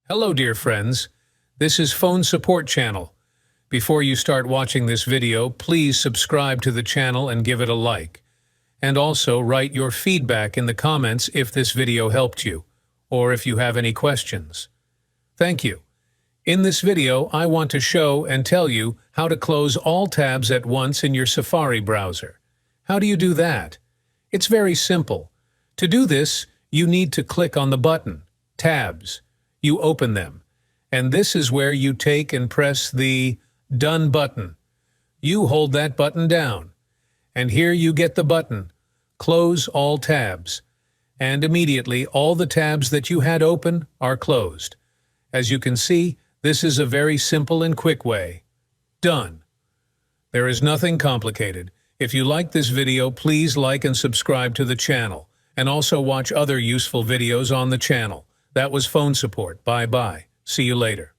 Hello, dear friends. This is Phone Support Channel. Before you start watching this video, please subscribe to the channel and give it a like. And also write your feedback in the comments if this video helped you, or if you have any questions. Thank you. In this video, I want to show and tell you how to close all tabs at once in your Safari browser. How do you do that? It's very simple. To do this, you need to click on the button, Tabs. You open them, and this is where you take and press the Done button. You hold that button down, and here you get the button, Close All Tabs, and immediately all the tabs that you had open are closed. As you can see, this is a very simple and quick way. Done. There is nothing complicated. If you like this video, please like and subscribe to the channel, and also watch other useful videos on the channel. That was Phone Support. Bye-bye. See you later.